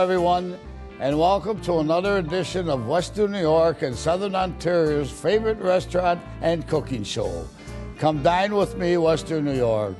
everyone, and welcome to another edition of Western New York and Southern Ontario's favorite restaurant and cooking show. Come dine with me, Western New York.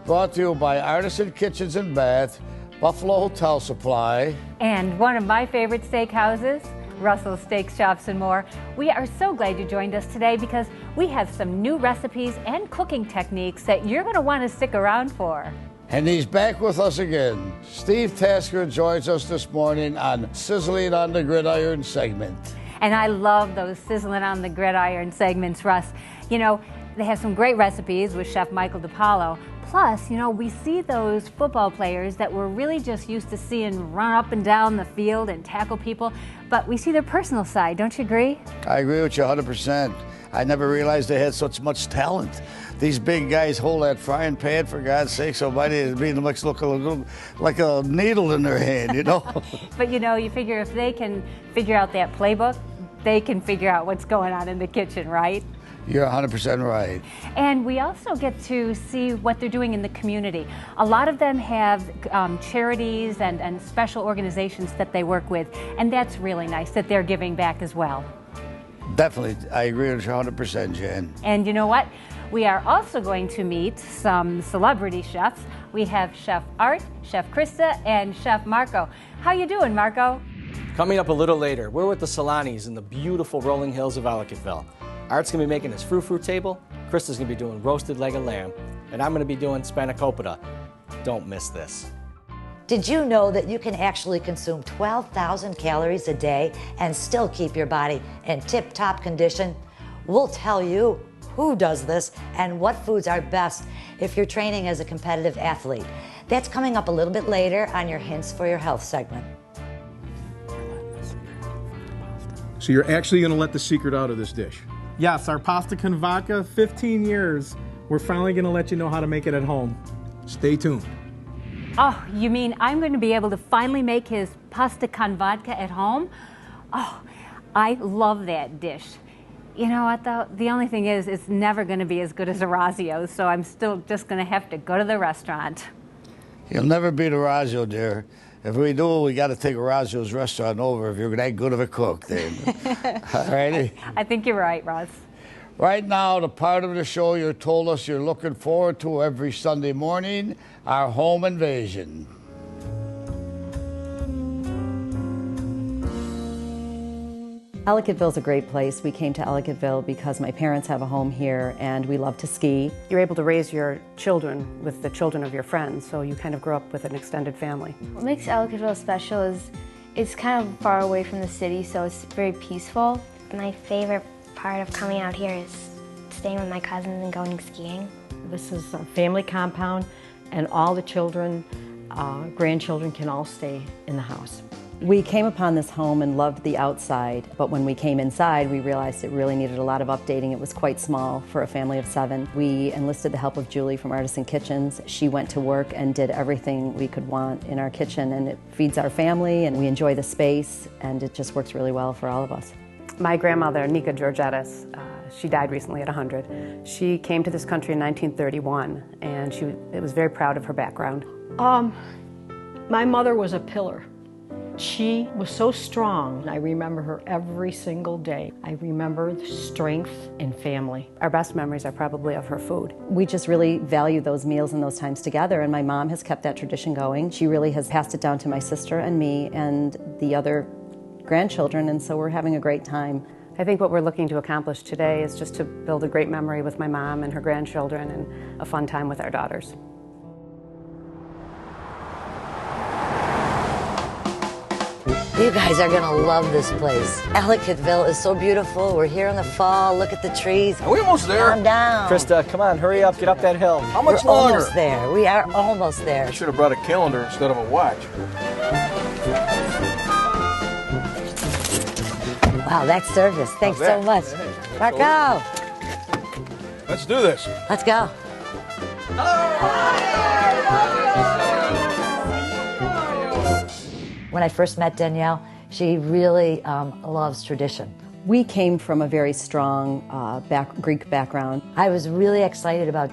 Brought to you by Artisan Kitchens and Bath, Buffalo Hotel Supply, and one of my favorite steakhouses, Russell's Steak Shops and More. We are so glad you joined us today because we have some new recipes and cooking techniques that you're going to want to stick around for. And he's back with us again. Steve Tasker joins us this morning on Sizzling on the Gridiron segment. And I love those Sizzling on the Gridiron segments, Russ. You know, they have some great recipes with Chef Michael DiPaolo. Plus, you know, we see those football players that we're really just used to seeing run up and down the field and tackle people, but we see their personal side, don't you agree? I agree with you 100%. I never realized they had such much talent. These big guys hold that frying pan, for God's sake, somebody is being look a little like a needle in their hand, you know? But you know, you figure if they can figure out that playbook, they can figure out what's going on in the kitchen, right? You're 100% right. And we also get to see what they're doing in the community. A lot of them have charities and special organizations that they work with, and that's really nice that they're giving back as well. Definitely, I agree with you 100%, Jen. And you know what? We are also going to meet some celebrity chefs. We have Chef Art, Chef Krista, and Chef Marco. How you doing, Marco? Coming up a little later, we're with the Solanis in the beautiful rolling hills of Ellicottville. Art's gonna be making his frou-frou table, Krista's gonna be doing roasted leg of lamb, and I'm gonna be doing spanakopita. Don't miss this. Did you know that you can actually consume 12,000 calories a day and still keep your body in tip-top condition? We'll tell you who does this and what foods are best if you're training as a competitive athlete. That's coming up a little bit later on your Hints for Your Health segment. So you're actually gonna let the secret out of this dish? Yes, our pasta con vodka, 15 years. We're finally going to let you know how to make it at home. Stay tuned. Oh, you mean I'm going to be able to finally make his pasta con vodka at home? Oh, I love that dish. You know what, though? The only thing is, it's never going to be as good as Orazio's, so I'm still just going to have to go to the restaurant. You'll never beat Orazio, dear. If we do, we got to take Orazio's restaurant over if you're that good of a cook, then. All righty? I think you're right, Russ. Right now, the part of the show you told us you're looking forward to every Sunday morning, our home invasion. Ellicottville is a great place. We came to Ellicottville because my parents have a home here and we love to ski. You're able to raise your children with the children of your friends, so you kind of grow up with an extended family. What makes Ellicottville special is it's kind of far away from the city, so it's very peaceful. My favorite part of coming out here is staying with my cousins and going skiing. This is a family compound and all the children, grandchildren can all stay in the house. We came upon this home and loved the outside, but when we came inside, we realized it really needed a lot of updating. It was quite small for a family of 7. We enlisted the help of Julie from Artisan Kitchens. She went to work and did everything we could want in our kitchen, and it feeds our family, and we enjoy the space, and it just works really well for all of us. My grandmother, Nika Georgettis, she died recently at 100. She came to this country in 1931, and she was very proud of her background. My mother was a pillar. She was so strong. I remember her every single day. I remember the strength and family. Our best memories are probably of her food. We just really value those meals and those times together, and my mom has kept that tradition going. She really has passed it down to my sister and me and the other grandchildren, and so we're having a great time. I think what we're looking to accomplish today is just to build a great memory with my mom and her grandchildren and a fun time with our daughters. You guys are gonna love this place. Ellicottville is so beautiful. We're here in the fall. Look at the trees. Are we almost there? Calm down. Krista, come on, hurry up, get up that hill. How much longer? We're almost there. We are almost there. I should have brought a calendar instead of a watch. Wow, that's service. Thanks so much. Hey, Marco. Let's do this. Let's go. When I first met Danielle, she really loves tradition. We came from a very strong Greek background. I was really excited about,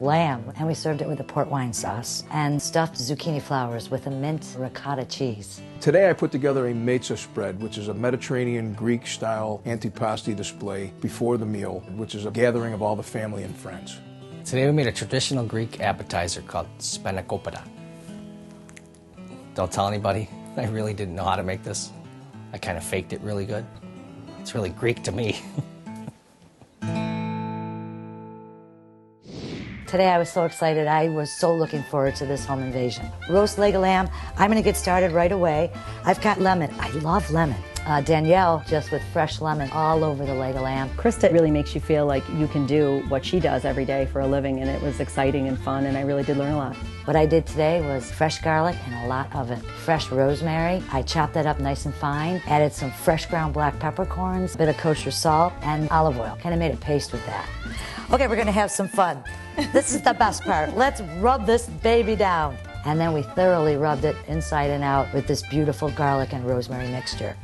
lamb, and we served it with a port wine sauce and stuffed zucchini flowers with a mint ricotta cheese. Today I put together a mezza spread, which is a Mediterranean Greek-style antipasti display before the meal, which is a gathering of all the family and friends. Today we made a traditional Greek appetizer called spanakopita. Don't tell anybody. I really didn't know how to make this. I kind of faked it really good. It's really Greek to me. Today I was so excited. I was so looking forward to this home invasion. Roast leg of lamb. I'm going to get started right away. I've got lemon. I love lemon. Danielle, just with fresh lemon all over the leg of lamb. Krista really makes you feel like you can do what she does every day for a living, and it was exciting and fun, and I really did learn a lot. What I did today was fresh garlic and a lot of it. Fresh rosemary. I chopped that up nice and fine. Added some fresh ground black peppercorns, a bit of kosher salt, and olive oil. Kind of made a paste with that. Okay, we're going to have some fun. This is the best part. Let's rub this baby down. And then we thoroughly rubbed it inside and out with this beautiful garlic and rosemary mixture.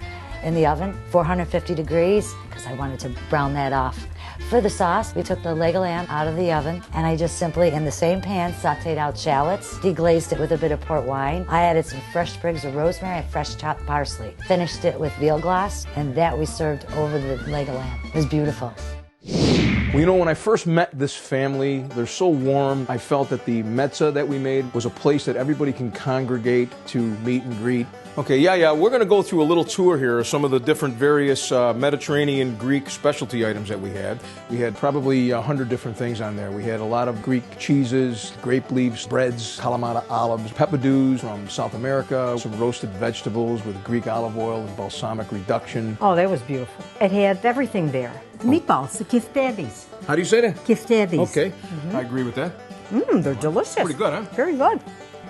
In the oven, 450 degrees, because I wanted to brown that off. For the sauce, we took the leg of lamb out of the oven, and I just simply, in the same pan, sauteed out shallots, deglazed it with a bit of port wine. I added some fresh sprigs of rosemary and fresh chopped parsley. Finished it with veal glass, and that we served over the leg of lamb. It was beautiful. Well, when I first met this family, they're so warm. I felt that the mezza that we made was a place that everybody can congregate to meet and greet. Okay, we're going to go through a little tour here of some of the different various Mediterranean Greek specialty items that we had. We had probably 100 different things on there. We had a lot of Greek cheeses, grape leaves, breads, Kalamata olives, peppadews from South America, some roasted vegetables with Greek olive oil and balsamic reduction. Oh, that was beautiful. It had everything there. Meatballs, the kiftadis. How do you say that? Kiftadis. Okay, I agree with that. They're delicious. Pretty good, huh? Very good.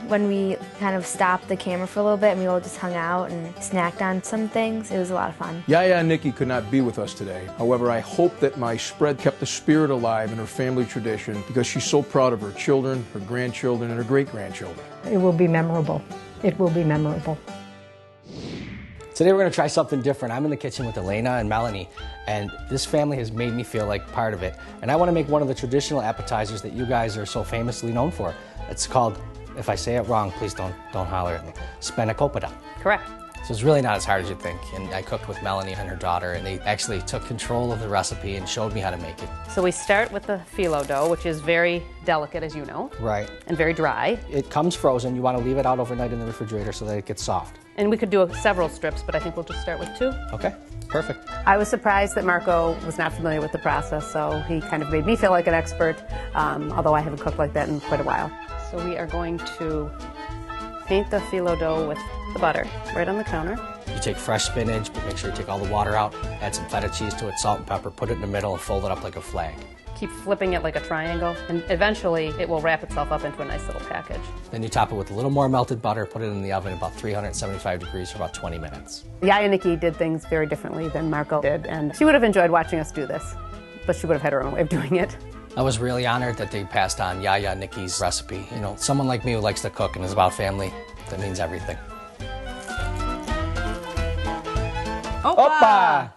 When we kind of stopped the camera for a little bit and we all just hung out and snacked on some things, it was a lot of fun. Yaya and Nikki could not be with us today. However, I hope that my spread kept the spirit alive in her family tradition because she's so proud of her children, her grandchildren, and her great-grandchildren. It will be memorable. It will be memorable. Today we're going to try something different. I'm in the kitchen with Elena and Melanie, and this family has made me feel like part of it. And I want to make one of the traditional appetizers that you guys are so famously known for. It's called, if I say it wrong, please don't holler at me, spanakopita. Correct. So it's really not as hard as you'd think. And I cooked with Melanie and her daughter, and they actually took control of the recipe and showed me how to make it. So we start with the phyllo dough, which is very delicate, as you know. Right. And very dry. It comes frozen. You want to leave it out overnight in the refrigerator so that it gets soft. And we could do several strips, but I think we'll just start with 2. Okay, perfect. I was surprised that Marco was not familiar with the process, so he kind of made me feel like an expert, although I haven't cooked like that in quite a while. So we are going to paint the phyllo dough with the butter right on the counter. You take fresh spinach, but make sure you take all the water out, add some feta cheese to it, salt and pepper, put it in the middle and fold it up like a flag. Keep flipping it like a triangle, and eventually it will wrap itself up into a nice little package. Then you top it with a little more melted butter, put it in the oven about 375 degrees for about 20 minutes. Yaya Nikki did things very differently than Marco did, and she would have enjoyed watching us do this, but she would have had her own way of doing it. I was really honored that they passed on Yaya Nikki's recipe. You know, someone like me who likes to cook and is about family, that means everything. Opa!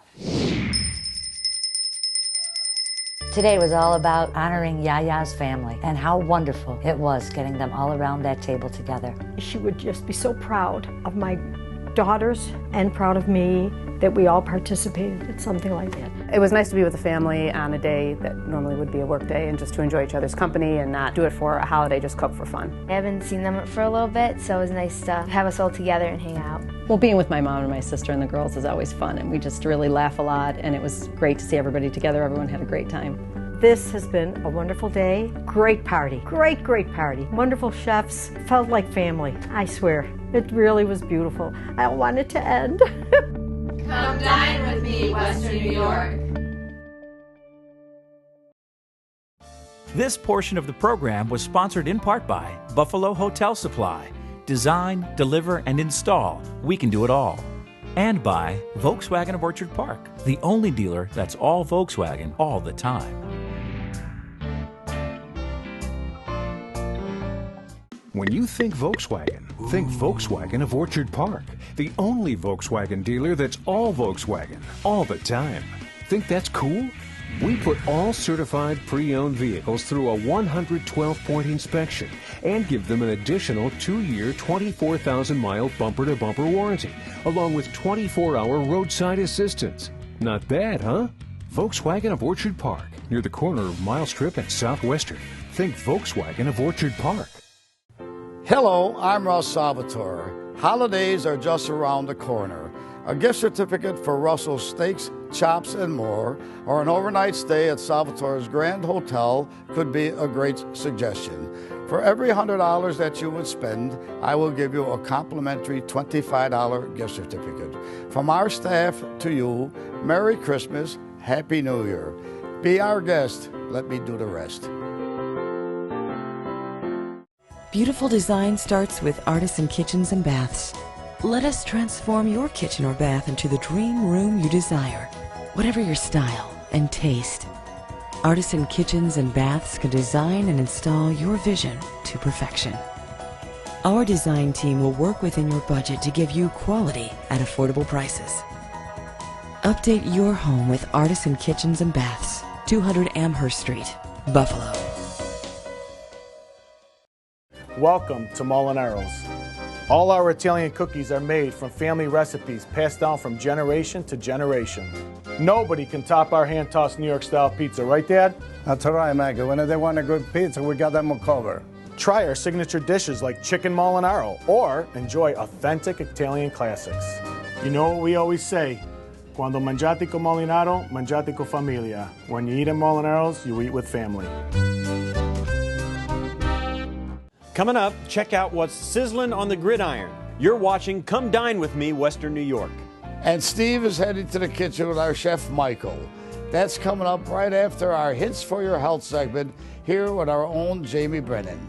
Today was all about honoring Yaya's family and how wonderful it was getting them all around that table together. She would just be so proud of my daughters and proud of me that we all participated in something like that. It was nice to be with the family on a day that normally would be a work day and just to enjoy each other's company and not do it for a holiday, just cook for fun. I haven't seen them for a little bit, so it was nice to have us all together and hang out. Well, being with my mom and my sister and the girls is always fun, and we just really laugh a lot, and it was great to see everybody together. Everyone had a great time. This has been a wonderful day. Great party. Great party. Wonderful chefs. Felt like family. I swear. It really was beautiful. I don't want it to end. Come dine with me, Western New York. This portion of the program was sponsored in part by Buffalo Hotel Supply. Design, deliver, and install. We can do it all. And by Volkswagen of Orchard Park, the only dealer that's all Volkswagen all the time. When you think Volkswagen, think Volkswagen of Orchard Park, the only Volkswagen dealer that's all Volkswagen, all the time. Think that's cool? We put all certified pre-owned vehicles through a 112-point inspection and give them an additional 2-year, 24,000-mile bumper-to-bumper warranty, along with 24-hour roadside assistance. Not bad, huh? Volkswagen of Orchard Park, near the corner of Mile Strip and Southwestern. Think Volkswagen of Orchard Park. Hello, I'm Russ Salvatore. Holidays are just around the corner. A gift certificate for Russell's Steaks, Chops, and more, or an overnight stay at Salvatore's Grand Hotel could be a great suggestion. For every $100 that you would spend, I will give you a complimentary $25 gift certificate. From our staff to you, Merry Christmas, Happy New Year. Be our guest. Let me do the rest. Beautiful design starts with Artisan Kitchens and Baths. Let us transform your kitchen or bath into the dream room you desire. Whatever your style and taste, Artisan Kitchens and Baths can design and install your vision to perfection. Our design team will work within your budget to give you quality at affordable prices. Update your home with Artisan Kitchens and Baths, 200 Amherst Street, Buffalo. Welcome to Molinaro's. All our Italian cookies are made from family recipes passed down from generation to generation. Nobody can top our hand-tossed New York-style pizza, right, Dad? That's right, Maggie. When they want a good pizza, we got them covered. Try our signature dishes like chicken Molinaro, or enjoy authentic Italian classics. You know what we always say? Quando mangiate con Molinaro, mangiate con familia. When you eat at Molinaro's, you eat with family. Coming up, check out what's sizzling on the gridiron. You're watching Come Dine With Me, Western New York. And Steve is heading to the kitchen with our chef, Michael. That's coming up right after our Hints for Your Health segment here with our own Jamie Brennan.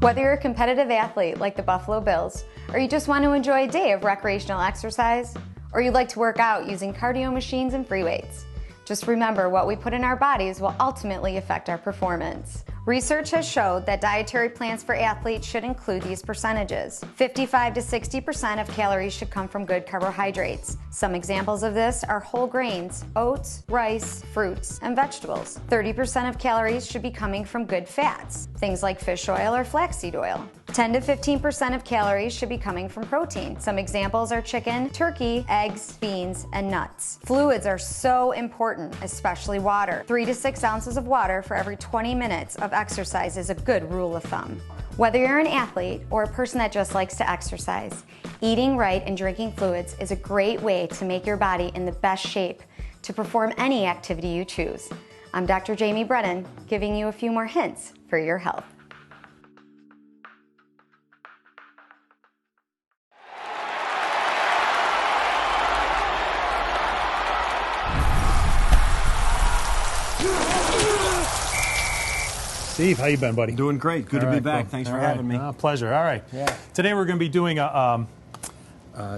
Whether you're a competitive athlete like the Buffalo Bills, or you just want to enjoy a day of recreational exercise, or you'd like to work out using cardio machines and free weights, just remember what we put in our bodies will ultimately affect our performance. Research has showed that dietary plans for athletes should include these percentages. 55 to 60% of calories should come from good carbohydrates. Some examples of this are whole grains, oats, rice, fruits, and vegetables. 30% of calories should be coming from good fats, things like fish oil or flaxseed oil. 10 to 15% of calories should be coming from protein. Some examples are chicken, turkey, eggs, beans, and nuts. Fluids are so important, especially water. 3 to 6 ounces of water for every 20 minutes of exercise is a good rule of thumb. Whether you're an athlete or a person that just likes to exercise, eating right and drinking fluids is a great way to make your body in the best shape to perform any activity you choose. I'm Dr. Jamie Brennan, giving you a few more hints for your health. Steve, how you been, buddy? Doing great. Good to be back. Thanks for having me. Pleasure. All right. Yeah. Today we're going to be doing a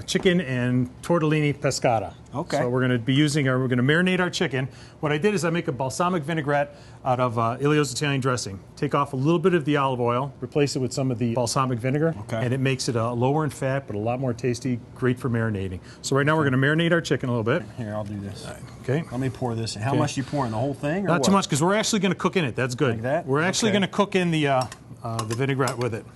chicken and tortellini pescata. Okay. So we're going to be using we're going to marinate our chicken. What I did is I make a balsamic vinaigrette out of Ilio's Italian dressing. Take off a little bit of the olive oil, replace it with some of the balsamic vinegar, and it makes it lower in fat but a lot more tasty, great for marinating. So right now we're going to marinate our chicken a little bit. Here, I'll do this. Okay. Let me pour this in. How much do you pour in? The whole thing? Or Not what? too much, because we're actually going to cook in it. That's good. Like that? We're actually Okay. going to cook in the vinaigrette with it.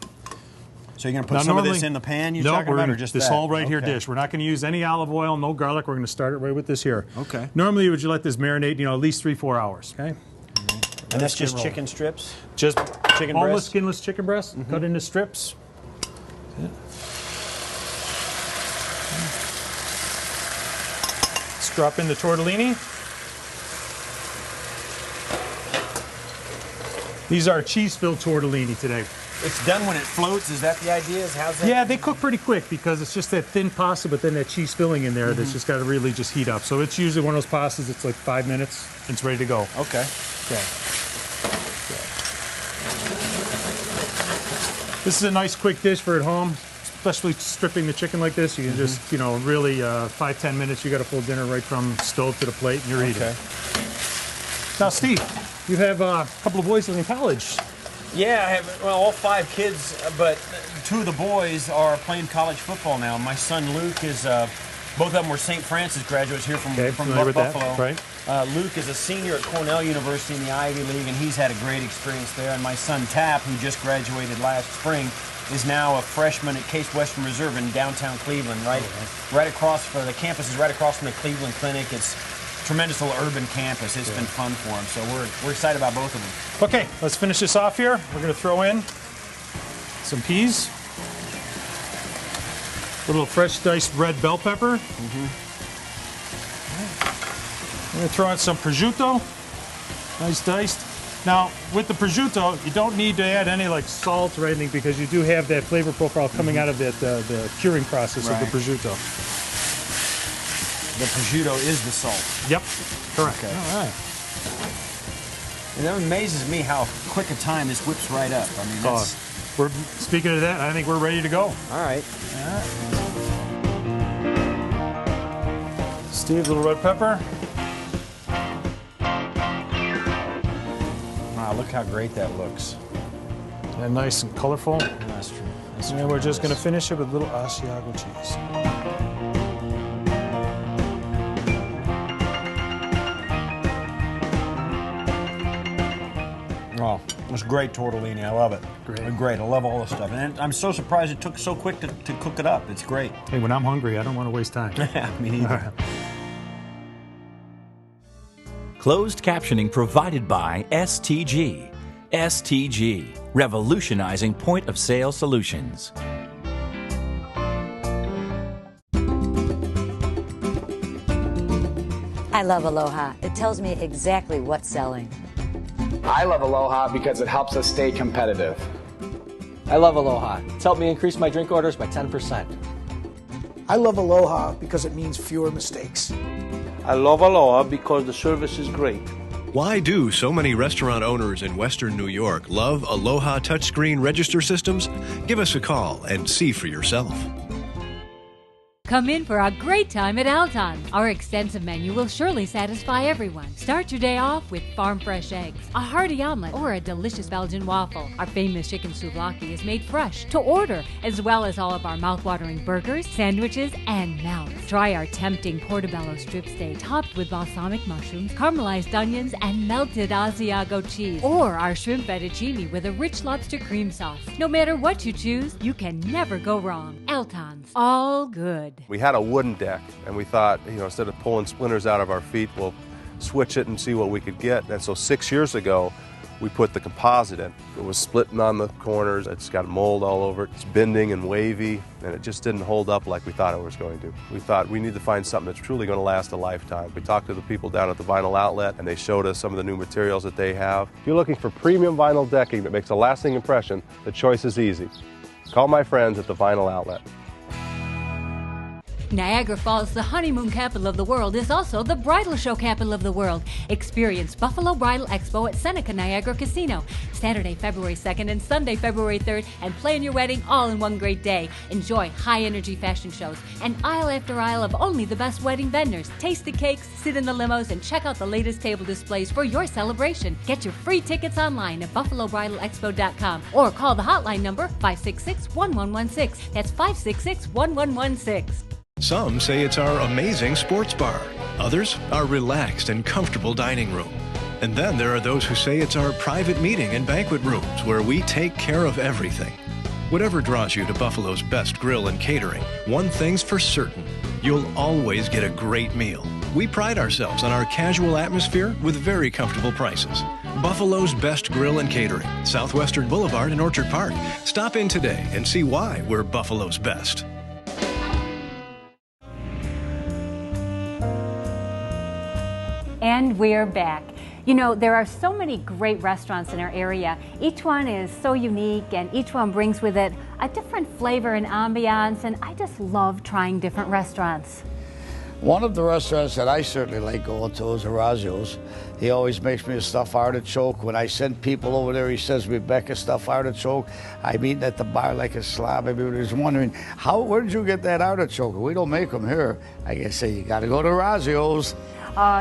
So you're going to put some of this in the pan you're talking about, or just this that? whole right here Okay. dish. We're not going to use any olive oil, no garlic. We're going to start it right with this here. Okay. Normally, would you let this marinate, at least 3-4 hours? Okay. And that's just chicken strips? Just chicken boneless, breast? skinless chicken breast, cut into strips. Let's drop in the tortellini. These are cheese-filled tortellini today. It's done when it floats. Is that the idea? How's that? Yeah, they cook pretty quick because it's just that thin pasta, but then that cheese filling in there that's just got to really just heat up. So it's usually one of those pastas that's like 5 minutes and it's ready to go. Okay. Okay. This is a nice quick dish for at home. especially stripping the chicken like this. You can just, you know, really 5-10 minutes, you got a full dinner right from stove to the plate, and you're eating. Now, Steve, you have a couple of boys in college. Yeah, I have, well, all 5 kids, but 2 of the boys are playing college football now. My son Luke is, both of them were St. Francis graduates here from Buffalo. Right. Luke is a senior at Cornell University in the Ivy League, and he's had a great experience there. And my son Tap, who just graduated last spring, is now a freshman at Case Western Reserve in downtown Cleveland, right across from the campus is right across from the Cleveland Clinic. It's a tremendous little urban campus. It's been fun for them, so we're excited about both of them. Okay, let's finish this off here. We're going to throw in some peas, a little fresh diced red bell pepper. We're going to throw in some prosciutto, nice diced. Now, with the prosciutto, you don't need to add any like salt or anything because you do have that flavor profile coming out of that the curing process of the prosciutto. The prosciutto is the salt. Yep, correct. Okay. All right. And that amazes me how quick a time this whips right up. I mean, that's... We're speaking of that, I think we're ready to go. All right. Steve, a little red pepper. Wow, look how great that looks. And nice and colorful. That's true. And then we're just going to finish it with a little Asiago cheese. Oh, it's great tortellini. I love it. Great. I love all this stuff. And I'm so surprised it took so quick to cook it up. It's great. Hey, when I'm hungry, I don't want to waste time. Me neither. Closed captioning provided by STG. STG, revolutionizing point-of-sale solutions. I love Aloha. It tells me exactly what's selling. I love Aloha because it helps us stay competitive. I love Aloha. It's helped me increase my drink orders by 10%. I love Aloha because it means fewer mistakes. I love Aloha because the service is great. Why do so many restaurant owners in Western New York love Aloha touchscreen register systems? Give us a call and see for yourself. Come in for a great time at Alton's. Our extensive menu will surely satisfy everyone. Start your day off with farm fresh eggs, a hearty omelet, or a delicious Belgian waffle. Our famous chicken souvlaki is made fresh to order, as well as all of our mouth-watering burgers, sandwiches, and melts. Try our tempting portobello strip steak topped with balsamic mushrooms, caramelized onions, and melted Asiago cheese, or our shrimp fettuccine with a rich lobster cream sauce. No matter what you choose, you can never go wrong. Alton's, all good. We had a wooden deck, and we thought, you know, instead of pulling splinters out of our feet, we'll switch it and see what we could get. And so 6 years ago, we put the composite in. It was splitting on the corners, it's got mold all over it, it's bending and wavy, and it just didn't hold up like we thought it was going to. We thought we need to find something that's truly going to last a lifetime. We talked to the people down at the vinyl outlet, and they showed us some of the new materials that they have. If you're looking for premium vinyl decking that makes a lasting impression, the choice is easy. Call my friends at the vinyl outlet. Niagara Falls, the honeymoon capital of the world, is also the bridal show capital of the world. Experience Buffalo Bridal Expo at Seneca Niagara Casino, Saturday, February 2nd and Sunday, February 3rd, and plan your wedding all in one great day. Enjoy high-energy fashion shows and aisle after aisle of only the best wedding vendors. Taste the cakes, sit in the limos, and check out the latest table displays for your celebration. Get your free tickets online at buffalobridalexpo.com or call the hotline number 566-1116. That's 566-1116. Some say it's our amazing sports bar. Others, our relaxed and comfortable dining room. And then there are those who say it's our private meeting and banquet rooms where we take care of everything. Whatever draws you to Buffalo's best grill and catering, one thing's for certain, you'll always get a great meal. We pride ourselves on our casual atmosphere with very comfortable prices. Buffalo's best grill and catering, Southwestern Boulevard in Orchard Park. Stop in today and see why we're Buffalo's best. And we're back. You know, there are so many great restaurants in our area. Each one is so unique, and each one brings with it a different flavor and ambiance, and I just love trying different restaurants. One of the restaurants that I certainly like going to is Orazio's. He always makes me a stuffed artichoke. When I send people over there, he says, Rebecca, stuffed artichoke. I'm eating at the bar like a slob. Everybody's wondering, where did you get that artichoke? We don't make them here. I say, you got to go to Orazio's.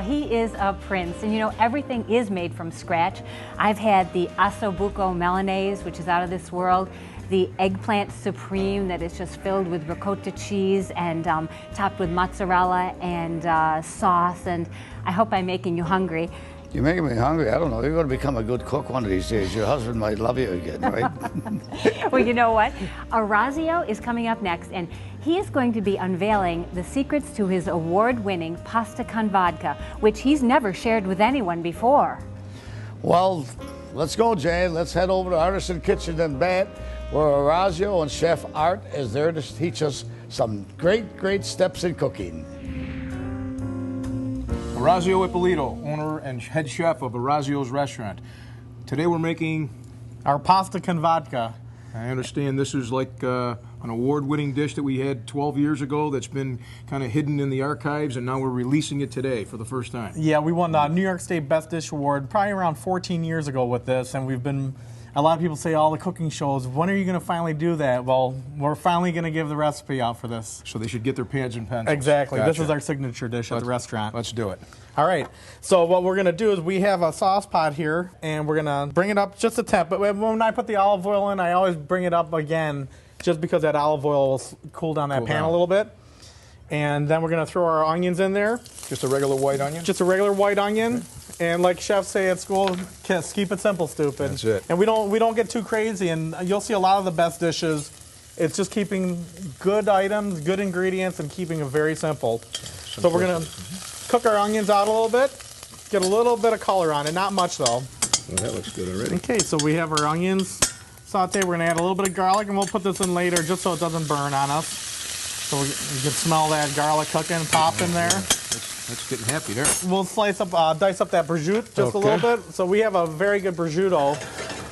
He is a prince, and you know, everything is made from scratch. I've had the ossobuco Milanese, which is out of this world, the eggplant supreme that is just filled with ricotta cheese and topped with mozzarella and sauce, and I hope I'm making you hungry. You're making me hungry. I don't know. You're going to become a good cook one of these days. Your husband might love you again, right? Well, you know what? Orazio is coming up next, and he is going to be unveiling the secrets to his award-winning pasta con vodka, which he's never shared with anyone before. Well, let's go, Jane. Let's head over to Artisan Kitchen and Bat, where Orazio and Chef Art is there to teach us some great steps in cooking. Orazio Ippolito, owner and head chef of Orazio's restaurant. Today we're making our pasta con vodka. I understand this is like an award-winning dish that we had 12 years ago that's been kind of hidden in the archives, and now we're releasing it today for the first time. Yeah, we won the New York State Best Dish Award probably around 14 years ago with this, and we've been, a lot of people say all the cooking shows, when are you going to finally do that? Well, we're finally going to give the recipe out for this. So they should get their pads and pencils. Exactly. Gotcha. This is our signature dish at the restaurant. Let's do it. All right. So what we're going to do is we have a sauce pot here, and we're going to bring it up just a temp. But when I put the olive oil in, I always bring it up again just because that olive oil will cool down that pan a little bit. And then we're going to throw our onions in there. Just a regular white onion? Just a regular white onion. Okay. And like chefs say at school, Kiss, keep it simple, stupid. That's it. And we don't get too crazy, and you'll see a lot of the best dishes. It's just keeping good items, good ingredients, and keeping it very simple. So we're going to cook our onions out a little bit, get a little bit of color on it, not much though. Well, that looks good already. Okay, so we have our onions sauteed. We're going to add a little bit of garlic, and we'll put this in later just so it doesn't burn on us. So you can smell that garlic cooking, pop in there. That's getting happy there. We'll dice up that prosciutto just a little bit. So we have a very good prosciutto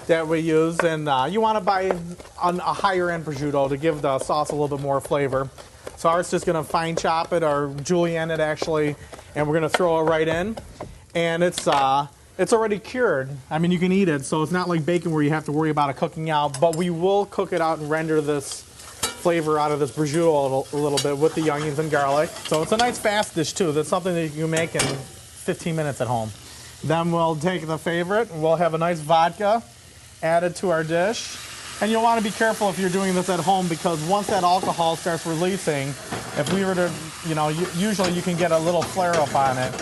that we use, and you want to buy a higher end prosciutto to give the sauce a little bit more flavor. So Art's just going to fine chop it, or julienne it actually, and we're going to throw it right in. And it's already cured. I mean, you can eat it, so it's not like bacon where you have to worry about it cooking out, but we will cook it out and render this flavor out of this prosciutto a little bit with the onions and garlic. So it's a nice fast dish too. That's something that you can make in 15 minutes at home. Then we'll take the favorite, and we'll have a nice vodka added to our dish. And you'll want to be careful if you're doing this at home, because once that alcohol starts releasing, if we were to, usually you can get a little flare up on it.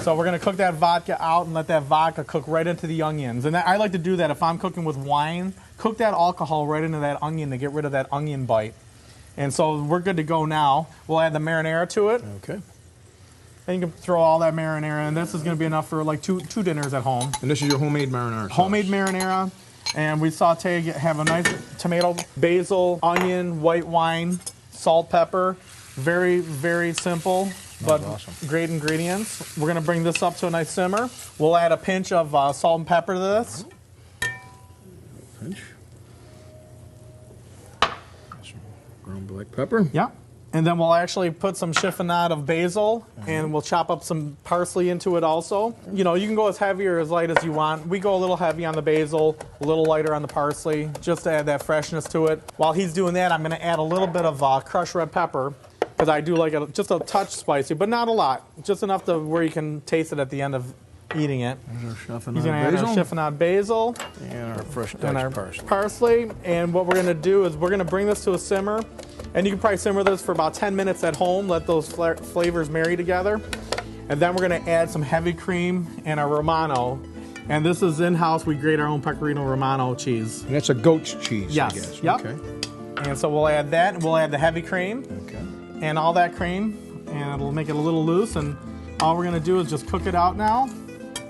So we're going to cook that vodka out and let that vodka cook right into the onions. And I like to do that if I'm cooking with wine. Cook that alcohol right into that onion to get rid of that onion bite. And so we're good to go now. We'll add the marinara to it. Okay. And you can throw all that marinara in. This is going to be enough for like two dinners at home. And this is your homemade marinara sauce. Homemade marinara. And we saute, have a nice tomato, basil, onion, white wine, salt, pepper. Very, very simple, but awesome. Great ingredients. We're going to bring this up to a nice simmer. We'll add a pinch of salt and pepper to this. Pinch. Some ground black pepper. Yeah. And then we'll actually put some chiffonade of basil, and we'll chop up some parsley into it also. You can go as heavy or as light as you want. We go a little heavy on the basil, a little lighter on the parsley, just to add that freshness to it. While he's doing that, I'm going to add a little bit of crushed red pepper, because I do like it just a touch spicy, but not a lot. Just enough to where you can taste it at the end of eating it. He's going to add our chiffonade basil. And our fresh diced parsley. And what we're going to do is we're going to bring this to a simmer. And you can probably simmer this for about 10 minutes at home. Let those flavors marry together. And then we're going to add some heavy cream and our Romano. And this is in-house. We grate our own Pecorino Romano cheese. And that's a goat's cheese, yes. I guess. Yep. Okay. And so we'll add that. We'll add the heavy cream. Okay. And all that cream. And it'll make it a little loose. And all we're going to do is just cook it out now.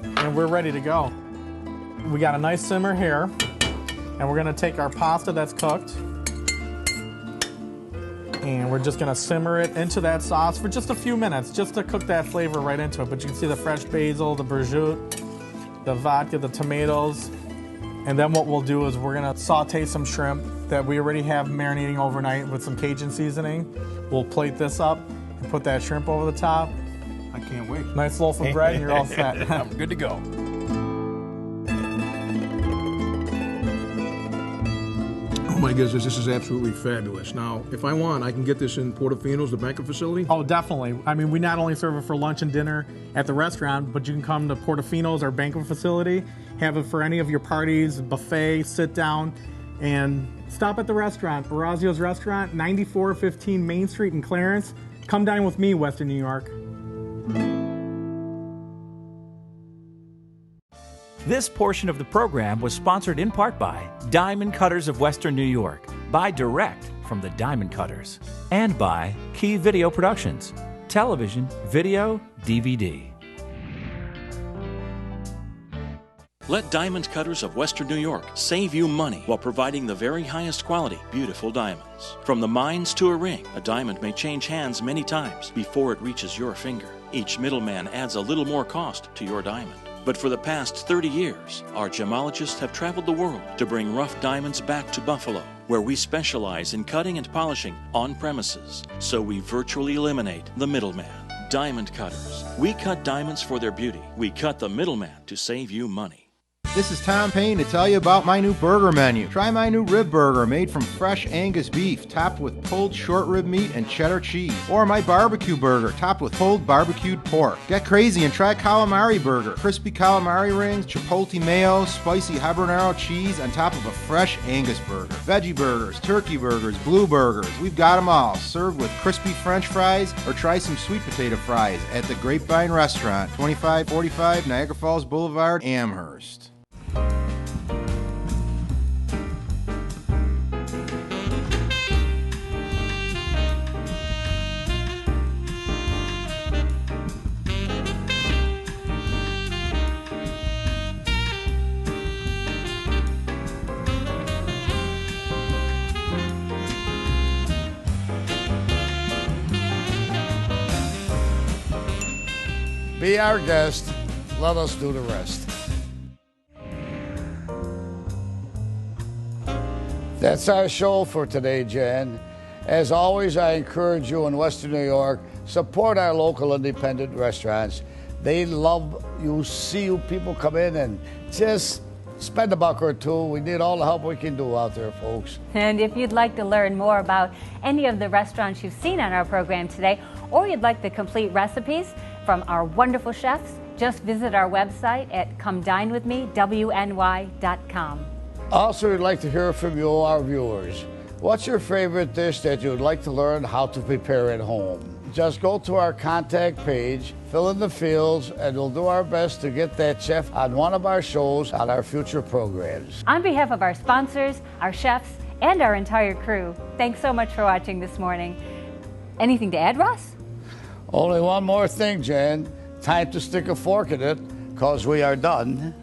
And we're ready to go. We got a nice simmer here. And we're going to take our pasta that's cooked. And we're just going to simmer it into that sauce for just a few minutes, just to cook that flavor right into it. But you can see the fresh basil, the prosciutto, the vodka, the tomatoes. And then what we'll do is we're going to saute some shrimp that we already have marinating overnight with some Cajun seasoning. We'll plate this up, And put that shrimp over the top. I can't wait. Nice loaf of bread and you're all set. I'm good to go. Oh my goodness, this is absolutely fabulous. Now, if I want, I can get this in Portofino's, the banquet facility? Oh, definitely. I mean, we not only serve it for lunch and dinner at the restaurant, but you can come to Portofino's, our banquet facility, have it for any of your parties, buffet, sit down, and stop at the restaurant, Orazio's Restaurant, 9415 Main Street in Clarence. Come dine with me, Western New York. This portion of the program was sponsored in part by Diamond Cutters of Western New York. Buy direct from the Diamond Cutters. And by Key Video Productions. Television, video, DVD. Let Diamond Cutters of Western New York save you money while providing the very highest quality, beautiful diamonds. From the mines to a ring, a diamond may change hands many times before it reaches your finger. Each middleman adds a little more cost to your diamond. But for the past 30 years, our gemologists have traveled the world to bring rough diamonds back to Buffalo, where we specialize in cutting and polishing on premises, so we virtually eliminate the middleman. Diamond Cutters. We cut diamonds for their beauty. We cut the middleman to save you money. This is Tom Payne to tell you about my new burger menu. Try my new rib burger made from fresh Angus beef, topped with pulled short rib meat and cheddar cheese. Or my barbecue burger, topped with pulled barbecued pork. Get crazy and try calamari burger. Crispy calamari rings, chipotle mayo, spicy habanero cheese on top of a fresh Angus burger. Veggie burgers, turkey burgers, blue burgers. We've got them all. Served with crispy French fries or try some sweet potato fries at the Grapevine Restaurant, 2545 Niagara Falls Boulevard, Amherst. Be our guest. Let us do the rest. That's our show for today, Jen. As always, I encourage you in Western New York, support our local independent restaurants. They love you, see you people come in and just spend a buck or two. We need all the help we can do out there, folks. And if you'd like to learn more about any of the restaurants you've seen on our program today, or you'd like the complete recipes from our wonderful chefs, just visit our website at comedinewithme.wny.com. Also, we'd like to hear from you, our viewers. What's your favorite dish that you would like to learn how to prepare at home? Just go to our contact page, fill in the fields, and we'll do our best to get that chef on one of our shows on our future programs. On behalf of our sponsors, our chefs, and our entire crew, thanks so much for watching this morning. Anything to add, Ross? Only one more thing, Jan. Time to stick a fork in it, because we are done.